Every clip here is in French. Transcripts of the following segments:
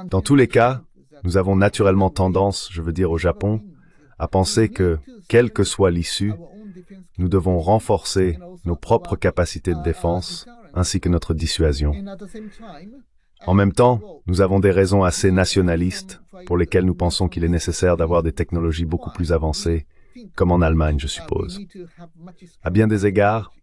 Dans tous les cas, nous avons naturellement tendance, je veux dire au Japon, à penser que, quelle que soit l'issue, nous devons renforcer nos propres capacités de défense ainsi que notre dissuasion. En même temps, nous avons des raisons assez nationalistes pour lesquelles nous pensons qu'il est nécessaire d'avoir des technologies beaucoup plus avancées, comme en Allemagne, je suppose. À bien des égards,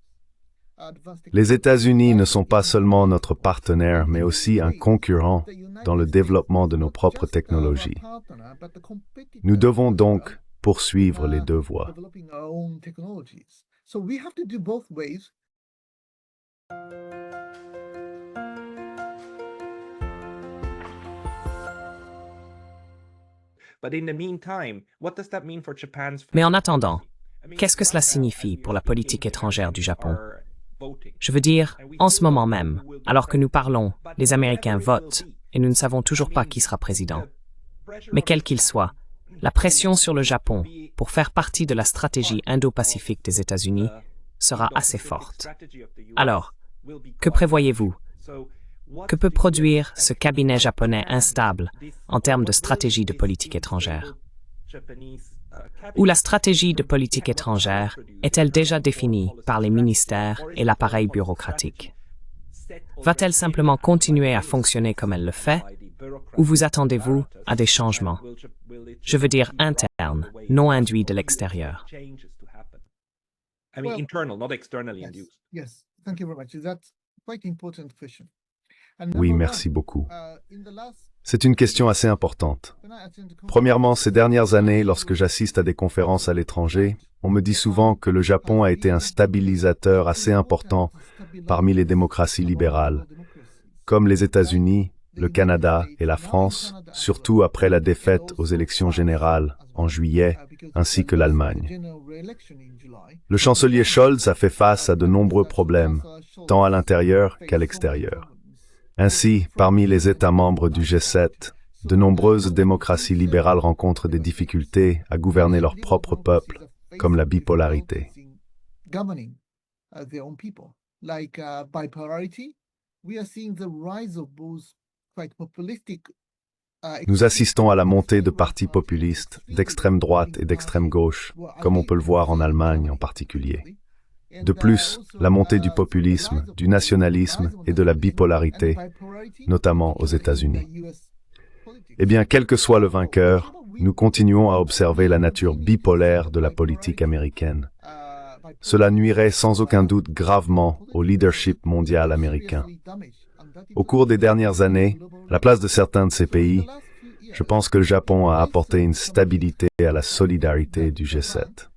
les États-Unis ne sont pas seulement notre partenaire, mais aussi un concurrent dans le développement de nos propres technologies. Nous devons donc poursuivre les deux voies. Mais en attendant, qu'est-ce que cela signifie pour la politique étrangère du Japon? Je veux dire, en ce moment même, alors que nous parlons, les Américains votent et nous ne savons toujours pas qui sera président. Mais quel qu'il soit, la pression sur le Japon pour faire partie de la stratégie Indo-Pacifique des États-Unis sera assez forte. Alors, que prévoyez-vous? Que peut produire ce cabinet japonais instable en termes de stratégie de politique étrangère? Ou la stratégie de politique étrangère est-elle déjà définie par les ministères et l'appareil bureaucratique? Va-t-elle simplement continuer à fonctionner comme elle le fait, ou vous attendez-vous à des changements? Je veux dire internes, non induits de l'extérieur. Oui, merci beaucoup. C'est une question assez importante. Premièrement, ces dernières années, lorsque j'assiste à des conférences à l'étranger, on me dit souvent que le Japon a été un stabilisateur assez important parmi les démocraties libérales, comme les États-Unis, le Canada et la France, surtout après la défaite aux élections générales en juillet, ainsi que l'Allemagne. Le chancelier Scholz a fait face à de nombreux problèmes, tant à l'intérieur qu'à l'extérieur. Ainsi, parmi les États membres du G7, de nombreuses démocraties libérales rencontrent des difficultés à gouverner leur propre peuple, comme la bipolarité. Nous assistons à la montée de partis populistes, d'extrême droite et d'extrême gauche, comme on peut le voir en Allemagne en particulier. De plus, la montée du populisme, du nationalisme et de la bipolarité, notamment aux États-Unis. Eh bien, quel que soit le vainqueur, nous continuons à observer la nature bipolaire de la politique américaine. Cela nuirait sans aucun doute gravement au leadership mondial américain. Au cours des dernières années, à la place de certains de ces pays, je pense que le Japon a apporté une stabilité à la solidarité du G7.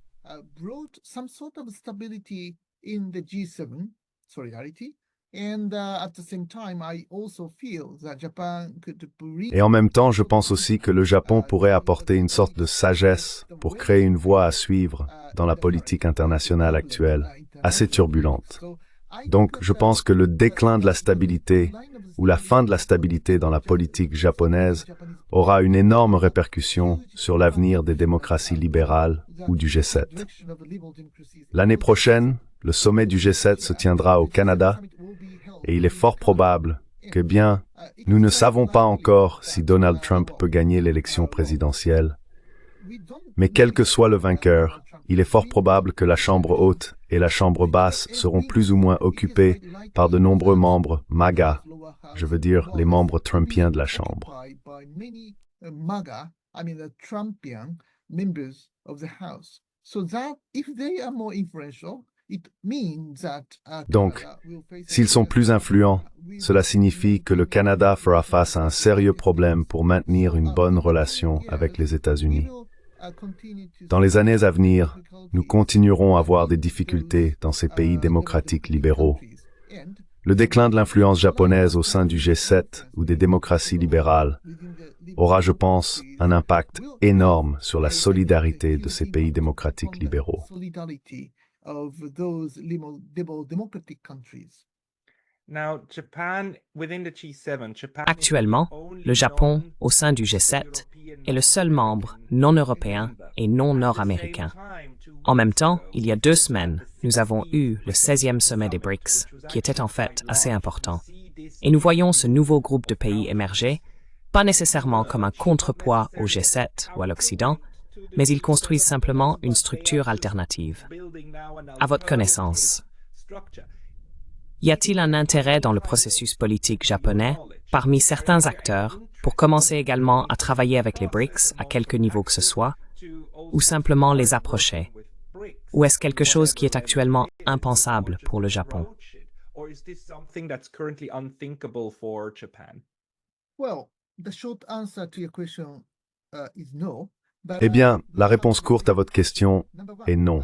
Et en même temps, je pense aussi que le Japon pourrait apporter une sorte de sagesse pour créer une voie à suivre dans la politique internationale actuelle, assez turbulente. Donc, je pense que le déclin de la stabilité ou la fin de la stabilité dans la politique japonaise aura une énorme répercussion sur l'avenir des démocraties libérales ou du G7. L'année prochaine, le sommet du G7 se tiendra au Canada et il est fort probable que bien, nous ne savons pas encore si Donald Trump peut gagner l'élection présidentielle. Mais quel que soit le vainqueur, il est fort probable que la Chambre haute et la Chambre basse seront plus ou moins occupées par de nombreux membres MAGA, je veux dire les membres trumpiens de la Chambre. Donc, s'ils sont plus influents, cela signifie que le Canada fera face à un sérieux problème pour maintenir une bonne relation avec les États-Unis. Dans les années à venir, nous continuerons à avoir des difficultés dans ces pays démocratiques libéraux. Le déclin de l'influence japonaise au sein du G7 ou des démocraties libérales aura, je pense, un impact énorme sur la solidarité de ces pays démocratiques libéraux. Actuellement, le Japon, au sein du G7, est le seul membre non européen et non nord-américain. En même temps, il y a 2 semaines, nous avons eu le 16e sommet des BRICS, qui était en fait assez important. Et nous voyons ce nouveau groupe de pays émerger, pas nécessairement comme un contrepoids au G7 ou à l'Occident, mais ils construisent simplement une structure alternative. À votre connaissance, y a-t-il un intérêt dans le processus politique japonais, parmi certains acteurs, pour commencer également à travailler avec les BRICS à quelque niveau que ce soit, ou simplement les approcher? Ou est-ce quelque chose qui est actuellement impensable pour le Japon? Eh bien, la réponse courte à votre question est non,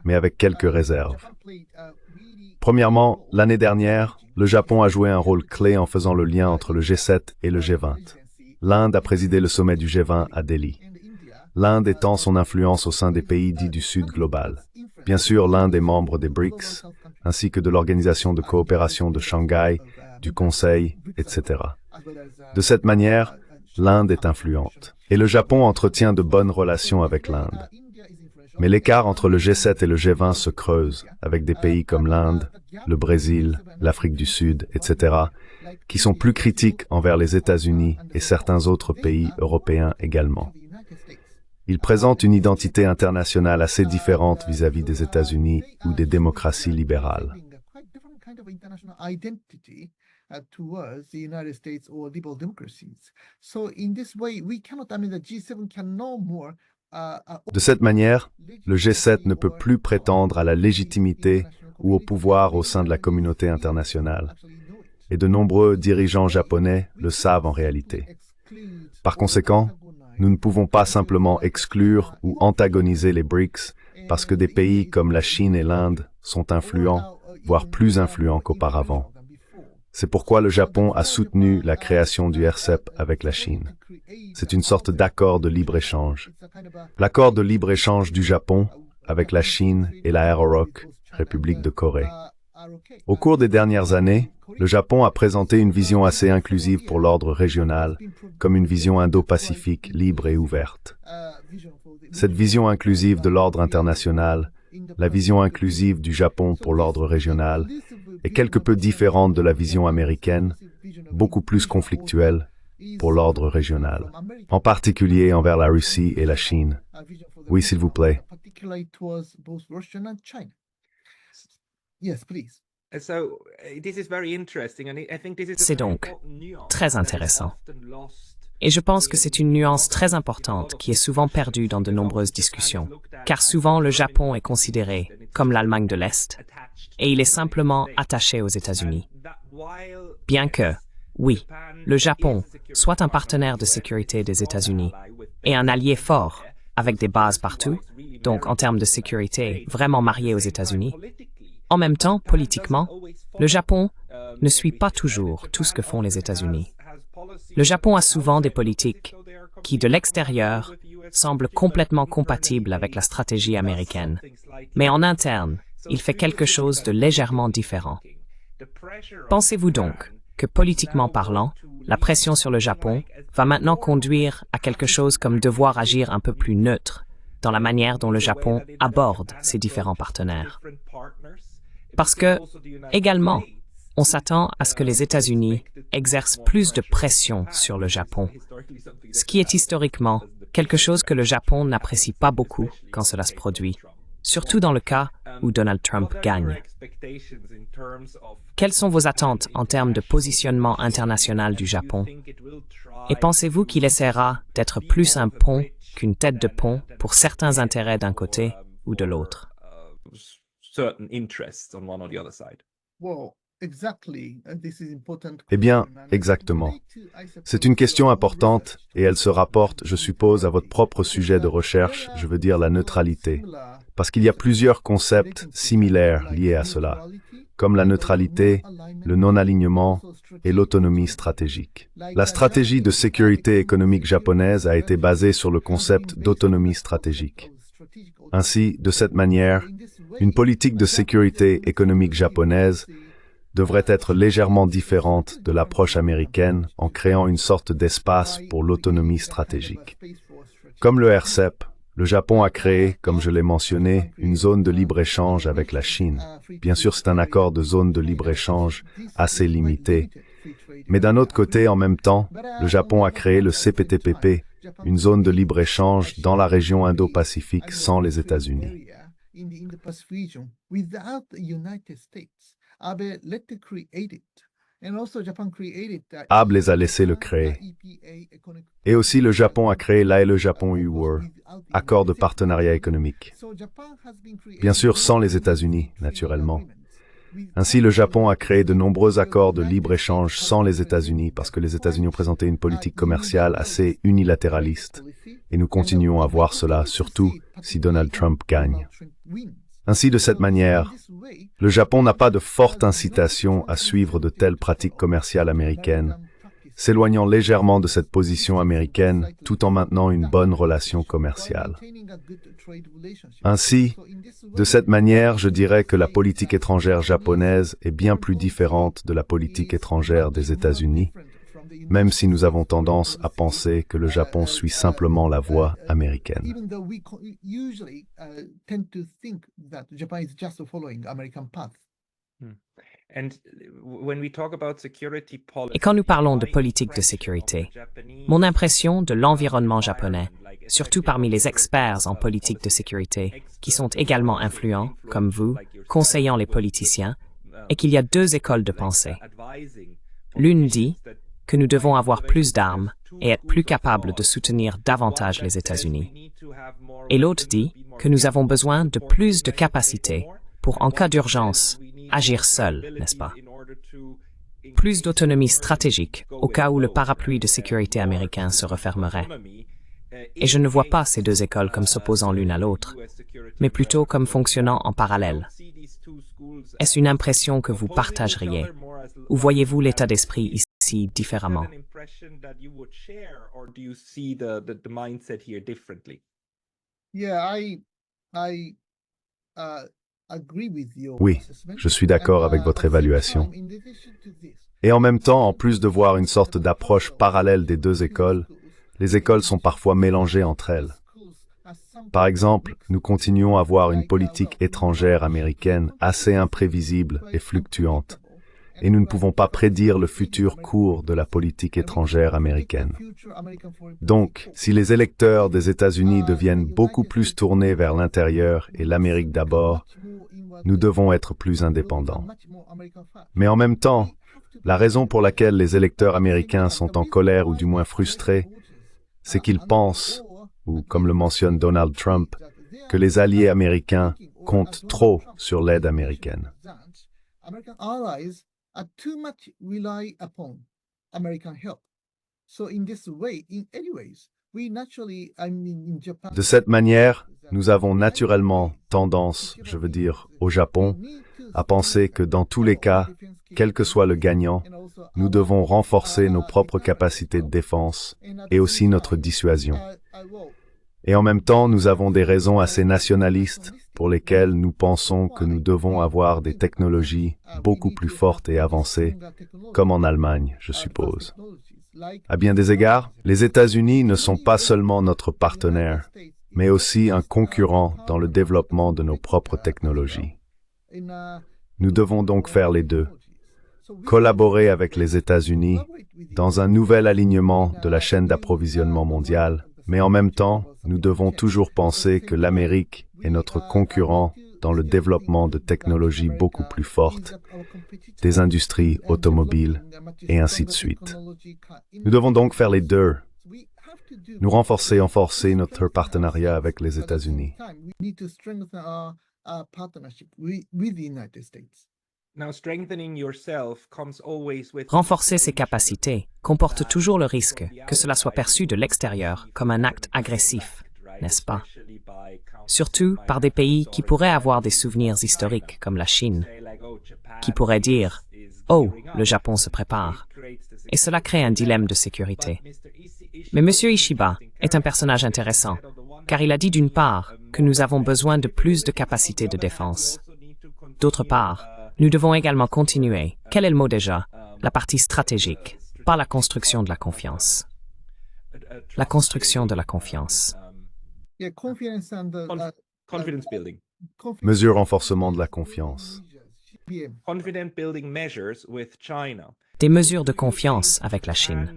mais avec quelques réserves. Premièrement, l'année dernière, le Japon a joué un rôle clé en faisant le lien entre le G7 et le G20. L'Inde a présidé le sommet du G20 à Delhi. L'Inde étend son influence au sein des pays dits du Sud global. Bien sûr, l'Inde est membre des BRICS, ainsi que de l'Organisation de coopération de Shanghai, du Conseil, etc. De cette manière, l'Inde est influente. Et le Japon entretient de bonnes relations avec l'Inde. Mais l'écart entre le G7 et le G20 se creuse, avec des pays comme l'Inde, le Brésil, l'Afrique du Sud, etc., qui sont plus critiques envers les États-Unis et certains autres pays européens également. Ils présentent une identité internationale assez différente vis-à-vis des États-Unis ou des démocraties libérales. De cette manière, le G7 ne peut plus prétendre à la légitimité ou au pouvoir au sein de la communauté internationale. Et de nombreux dirigeants japonais le savent en réalité. Par conséquent, nous ne pouvons pas simplement exclure ou antagoniser les BRICS parce que des pays comme la Chine et l'Inde sont influents, voire plus influents qu'auparavant. C'est pourquoi le Japon a soutenu la création du RCEP avec la Chine. C'est une sorte d'accord de libre-échange. L'accord de libre-échange du Japon avec la Chine et la ROC, République de Corée. Au cours des dernières années, le Japon a présenté une vision assez inclusive pour l'ordre régional, comme une vision indo-pacifique libre et ouverte. Cette vision inclusive de l'ordre international, la vision inclusive du Japon pour l'ordre régional, est quelque peu différente de la vision américaine, beaucoup plus conflictuelle pour l'ordre régional, en particulier envers la Russie et la Chine. Oui, s'il vous plaît. C'est donc très intéressant. Et je pense que c'est une nuance très importante qui est souvent perdue dans de nombreuses discussions, car souvent le Japon est considéré comme l'Allemagne de l'Est, et il est simplement attaché aux États-Unis. Bien que, oui, le Japon soit un partenaire de sécurité des États-Unis et un allié fort, avec des bases partout, donc en termes de sécurité vraiment marié aux États-Unis, en même temps, politiquement, le Japon ne suit pas toujours tout ce que font les États-Unis. Le Japon a souvent des politiques qui, de l'extérieur, semblent complètement compatibles avec la stratégie américaine. Mais en interne, il fait quelque chose de légèrement différent. Pensez-vous donc que, politiquement parlant, la pression sur le Japon va maintenant conduire à quelque chose comme devoir agir un peu plus neutre dans la manière dont le Japon aborde ses différents partenaires? Parce que, également, on s'attend à ce que les États-Unis exercent plus de pression sur le Japon, ce qui est historiquement quelque chose que le Japon n'apprécie pas beaucoup quand cela se produit, surtout dans le cas où Donald Trump gagne. Quelles sont vos attentes en termes de positionnement international du Japon? Et pensez-vous qu'il essaiera d'être plus un pont qu'une tête de pont pour certains intérêts d'un côté ou de l'autre? Eh bien, exactement. C'est une question importante et elle se rapporte, je suppose, à votre propre sujet de recherche, je veux dire la neutralité, parce qu'il y a plusieurs concepts similaires liés à cela, comme la neutralité, le non-alignement et l'autonomie stratégique. La stratégie de sécurité économique japonaise a été basée sur le concept d'autonomie stratégique. Ainsi, de cette manière, une politique de sécurité économique japonaise devrait être légèrement différente de l'approche américaine en créant une sorte d'espace pour l'autonomie stratégique. Comme le RCEP, le Japon a créé, comme je l'ai mentionné, une zone de libre-échange avec la Chine. Bien sûr, c'est un accord de zone de libre-échange assez limité, Mais d'un autre côté, en même temps, le Japon a créé le CPTPP, une zone de libre-échange dans la région Indo-Pacifique sans les États-Unis. Abe les a laissés le créer. Et aussi le Japon a créé l'AE-Japon-UWER, accord de partenariat économique. Bien sûr sans les États-Unis, naturellement. Ainsi, le Japon a créé de nombreux accords de libre-échange sans les États-Unis parce que les États-Unis ont présenté une politique commerciale assez unilatéraliste. Et nous continuons à voir cela, surtout si Donald Trump gagne. Ainsi, de cette manière, le Japon n'a pas de forte incitation à suivre de telles pratiques commerciales américaines, s'éloignant légèrement de cette position américaine tout en maintenant une bonne relation commerciale. Ainsi, de cette manière, je dirais que la politique étrangère japonaise est bien plus différente de la politique étrangère des États-Unis, même si nous avons tendance à penser que le Japon suit simplement la voie américaine. Et quand nous parlons de politique de sécurité, mon impression de l'environnement japonais, surtout parmi les experts en politique de sécurité, qui sont également influents, comme vous, conseillant les politiciens, est qu'il y a deux écoles de pensée. L'une dit que nous devons avoir plus d'armes et être plus capables de soutenir davantage les États-Unis. Et l'autre dit que nous avons besoin de plus de capacités pour, en cas d'urgence, agir seuls, n'est-ce pas? Plus d'autonomie stratégique au cas où le parapluie de sécurité américain se refermerait. Et je ne vois pas ces deux écoles comme s'opposant l'une à l'autre, mais plutôt comme fonctionnant en parallèle. Est-ce une impression que vous partageriez? Ou voyez-vous l'état d'esprit ici différemment? Oui, je suis d'accord avec votre évaluation. Et en même temps, en plus de voir une sorte d'approche parallèle des deux écoles, les écoles sont parfois mélangées entre elles. Par exemple, nous continuons à voir une politique étrangère américaine assez imprévisible et fluctuante, et nous ne pouvons pas prédire le futur cours de la politique étrangère américaine. Donc, si les électeurs des États-Unis deviennent beaucoup plus tournés vers l'intérieur et l'Amérique d'abord, nous devons être plus indépendants. Mais en même temps, la raison pour laquelle les électeurs américains sont en colère ou du moins frustrés, c'est qu'ils pensent, ou comme le mentionne Donald Trump, que les alliés américains comptent trop sur l'aide américaine. De cette manière, nous avons naturellement tendance, je veux dire, au Japon, à penser que dans tous les cas, quel que soit le gagnant, nous devons renforcer nos propres capacités de défense et aussi notre dissuasion. Et en même temps, nous avons des raisons assez nationalistes pour lesquelles nous pensons que nous devons avoir des technologies beaucoup plus fortes et avancées, comme en Allemagne, je suppose. À bien des égards, les États-Unis ne sont pas seulement notre partenaire, mais aussi un concurrent dans le développement de nos propres technologies. Nous devons donc faire les deux. Collaborer avec les États-Unis dans un nouvel alignement de la chaîne d'approvisionnement mondiale, mais en même temps, nous devons toujours penser que l'Amérique est notre concurrent dans le développement de technologies beaucoup plus fortes, des industries automobiles, et ainsi de suite. Nous devons donc faire les deux. Nous renforcer notre partenariat avec les États-Unis. Renforcer ses capacités comporte toujours le risque que cela soit perçu de l'extérieur comme un acte agressif, n'est-ce pas? Surtout par des pays qui pourraient avoir des souvenirs historiques comme la Chine, qui pourraient dire « Oh, le Japon se prépare ». Et cela crée un dilemme de sécurité. Mais M. Ishiba est un personnage intéressant, car il a dit d'une part que nous avons besoin de plus de capacités de défense. D'autre part, nous devons également continuer, quel est le mot déjà, la partie stratégique, par la construction de la confiance. La construction de la confiance. Mesure renforcement de la confiance. des mesures de confiance avec la Chine.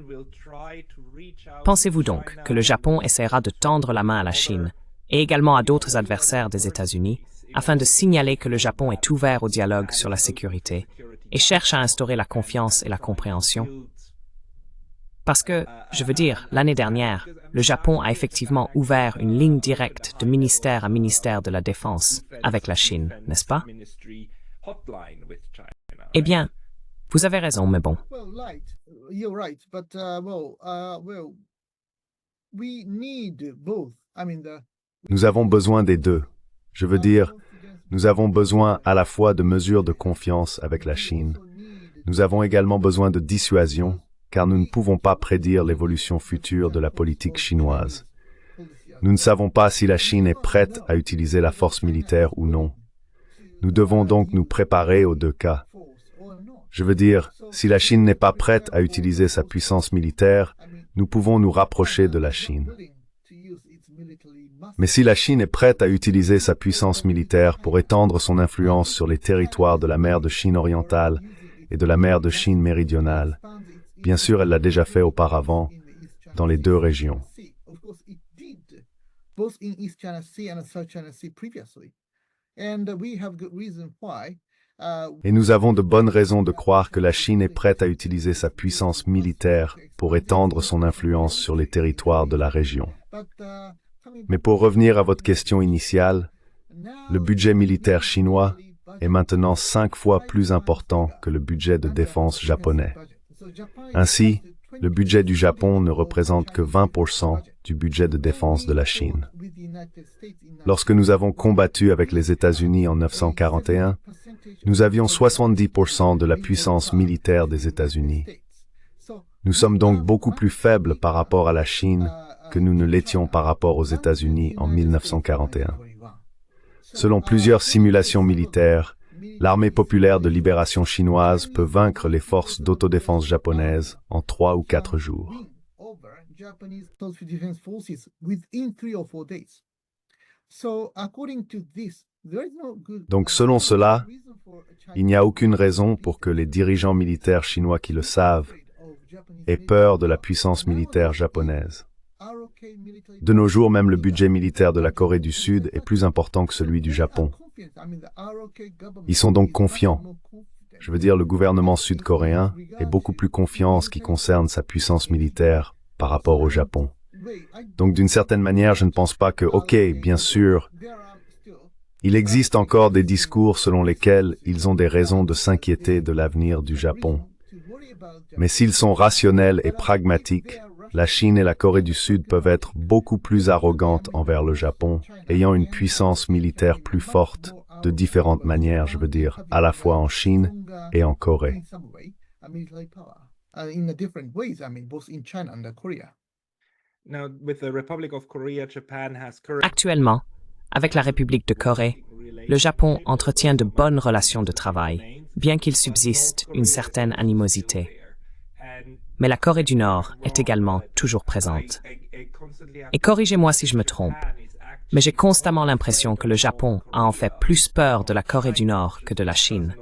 Pensez-vous donc que le Japon essaiera de tendre la main à la Chine et également à d'autres adversaires des États-Unis afin de signaler que le Japon est ouvert au dialogue sur la sécurité et cherche à instaurer la confiance et la compréhension? Parce que, je veux dire, l'année dernière, le Japon a effectivement ouvert une ligne directe de ministère à ministère de la Défense avec la Chine, n'est-ce pas? Eh bien, vous avez raison, mais bon. Nous avons besoin des deux. Je veux dire, nous avons besoin à la fois de mesures de confiance avec la Chine. Nous avons également besoin de dissuasion, car nous ne pouvons pas prédire l'évolution future de la politique chinoise. Nous ne savons pas si la Chine est prête à utiliser la force militaire ou non. Nous devons donc nous préparer aux deux cas. Je veux dire, si la Chine n'est pas prête à utiliser sa puissance militaire, nous pouvons nous rapprocher de la Chine. Mais si la Chine est prête à utiliser sa puissance militaire pour étendre son influence sur les territoires de la mer de Chine orientale et de la mer de Chine méridionale, bien sûr, elle l'a déjà fait auparavant dans les deux régions. Et nous avons de bonnes raisons de croire que la Chine est prête à utiliser sa puissance militaire pour étendre son influence sur les territoires de la région. Mais pour revenir à votre question initiale, le budget militaire chinois est maintenant 5 fois plus important que le budget de défense japonais. Ainsi, le budget du Japon ne représente que 20% du budget de défense de la Chine. Lorsque nous avons combattu avec les États-Unis en 1941, nous avions 70% de la puissance militaire des États-Unis. Nous sommes donc beaucoup plus faibles par rapport à la Chine que nous ne l'étions par rapport aux États-Unis en 1941. Selon plusieurs simulations militaires, l'armée populaire de libération chinoise peut vaincre les forces d'autodéfense japonaises en 3 ou 4 jours. Donc selon cela, il n'y a aucune raison pour que les dirigeants militaires chinois qui le savent aient peur de la puissance militaire japonaise. De nos jours, même le budget militaire de la Corée du Sud est plus important que celui du Japon. Ils sont donc confiants. Je veux dire, le gouvernement sud-coréen est beaucoup plus confiant en ce qui concerne sa puissance militaire par rapport au Japon. Donc d'une certaine manière, je ne pense pas que, ok, bien sûr, il existe encore des discours selon lesquels ils ont des raisons de s'inquiéter de l'avenir du Japon. Mais s'ils sont rationnels et pragmatiques, la Chine et la Corée du Sud peuvent être beaucoup plus arrogantes envers le Japon, ayant une puissance militaire plus forte, de différentes manières, je veux dire, à la fois en Chine et en Corée. Actuellement, avec la République de Corée, le Japon entretient de bonnes relations de travail, bien qu'il subsiste une certaine animosité. Mais la Corée du Nord est également toujours présente. Et corrigez-moi si je me trompe, mais j'ai constamment l'impression que le Japon a en fait plus peur de la Corée du Nord que de la Chine,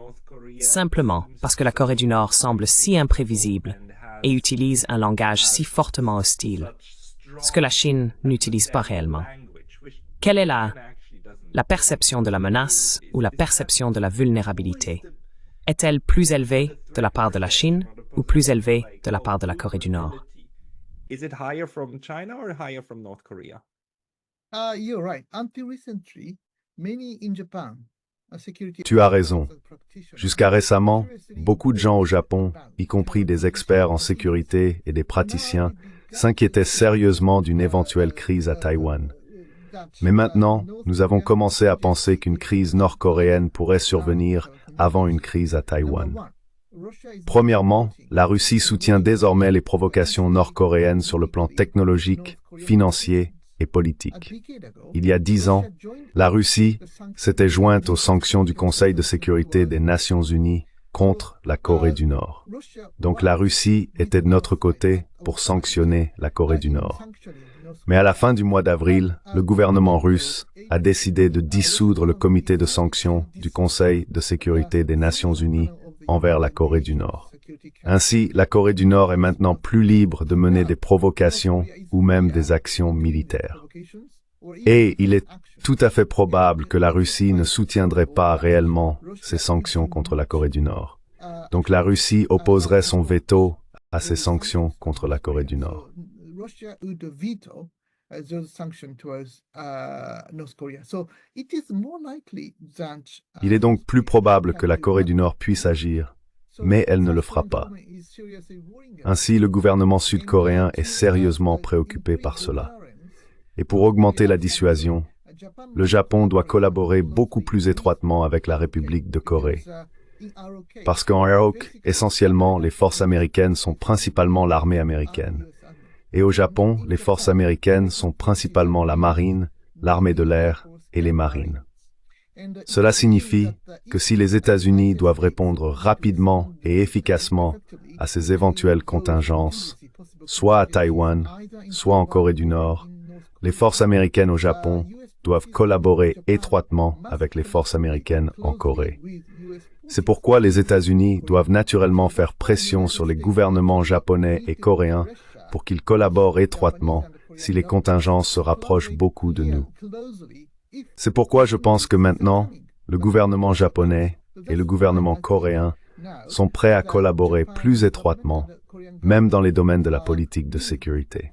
simplement parce que la Corée du Nord semble si imprévisible et utilise un langage si fortement hostile, ce que la Chine n'utilise pas réellement. Quelle est la perception de la menace ou la perception de la vulnérabilité? Est-elle plus élevée de la part de la Chine ou plus élevée de la part de la Corée du Nord? Tu as raison. Jusqu'à récemment, beaucoup de gens au Japon, y compris des experts en sécurité et des praticiens, s'inquiétaient sérieusement d'une éventuelle crise à Taïwan. Mais maintenant, nous avons commencé à penser qu'une crise nord-coréenne pourrait survenir avant une crise à Taïwan. Premièrement, la Russie soutient désormais les provocations nord-coréennes sur le plan technologique, financier et politique. Il y a 10 ans, la Russie s'était jointe aux sanctions du Conseil de sécurité des Nations Unies contre la Corée du Nord. Donc la Russie était de notre côté pour sanctionner la Corée du Nord. Mais à la fin du mois d'avril, le gouvernement russe a décidé de dissoudre le comité de sanctions du Conseil de sécurité des Nations Unies envers la Corée du Nord. Ainsi, la Corée du Nord est maintenant plus libre de mener des provocations ou même des actions militaires. Et il est tout à fait probable que la Russie ne soutiendrait pas réellement ces sanctions contre la Corée du Nord. Donc la Russie opposerait son veto à ces sanctions contre la Corée du Nord. Il est donc plus probable que la Corée du Nord puisse agir, mais elle ne le fera pas. Ainsi, le gouvernement sud-coréen est sérieusement préoccupé par cela. Et pour augmenter la dissuasion, le Japon doit collaborer beaucoup plus étroitement avec la République de Corée. Parce qu'en ROK, essentiellement, les forces américaines sont principalement l'armée américaine. Et au Japon, les forces américaines sont principalement la marine, l'armée de l'air et les marines. Cela signifie que si les États-Unis doivent répondre rapidement et efficacement à ces éventuelles contingences, soit à Taïwan, soit en Corée du Nord, les forces américaines au Japon doivent collaborer étroitement avec les forces américaines en Corée. C'est pourquoi les États-Unis doivent naturellement faire pression sur les gouvernements japonais et coréens pour qu'ils collaborent étroitement si les contingences se rapprochent beaucoup de nous. C'est pourquoi je pense que maintenant, le gouvernement japonais et le gouvernement coréen sont prêts à collaborer plus étroitement, même dans les domaines de la politique de sécurité.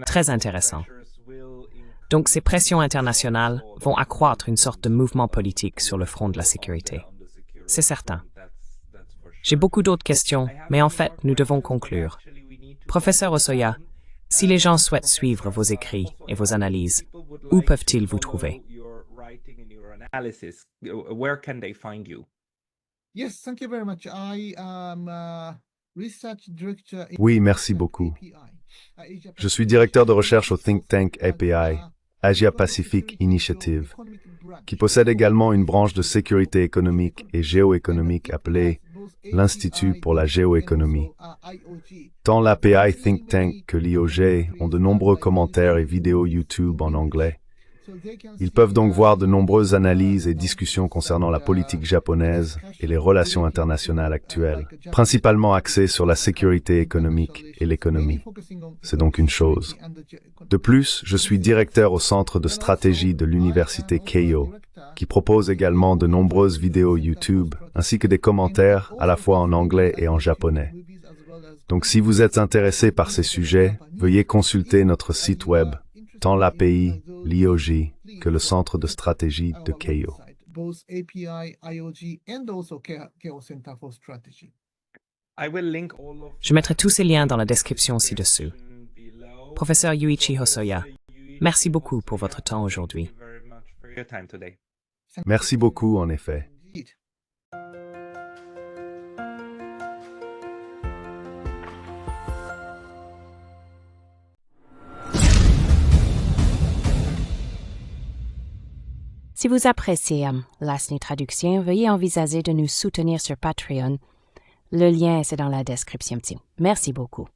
Très intéressant. Donc ces pressions internationales vont accroître une sorte de mouvement politique sur le front de la sécurité. C'est certain. J'ai beaucoup d'autres questions, mais en fait, nous devons conclure. Professeur Hosoya, si les gens souhaitent suivre vos écrits et vos analyses, où peuvent-ils vous trouver? Oui, merci beaucoup. Je suis directeur de recherche au think tank API, Asia Pacific Initiative, qui possède également une branche de sécurité économique et géoéconomique appelée l'Institut pour la géoéconomie. Tant l'API Think Tank que l'IOG ont de nombreux commentaires et vidéos YouTube en anglais. Ils peuvent donc voir de nombreuses analyses et discussions concernant la politique japonaise et les relations internationales actuelles, principalement axées sur la sécurité économique et l'économie. C'est donc une chose. De plus, je suis directeur au Centre de stratégie de l'Université Keio, qui propose également de nombreuses vidéos YouTube, ainsi que des commentaires à la fois en anglais et en japonais. Donc si vous êtes intéressé par ces sujets, veuillez consulter notre site web, tant l'API, l'IOG, que le Centre de stratégie de Keio. Je mettrai tous ces liens dans la description ci-dessous. Professeur Yuichi Hosoya, merci beaucoup pour votre temps aujourd'hui. Merci beaucoup, en effet. Si vous appréciez Lasny Traduction, veuillez envisager de nous soutenir sur Patreon. Le lien est dans la description. Merci beaucoup.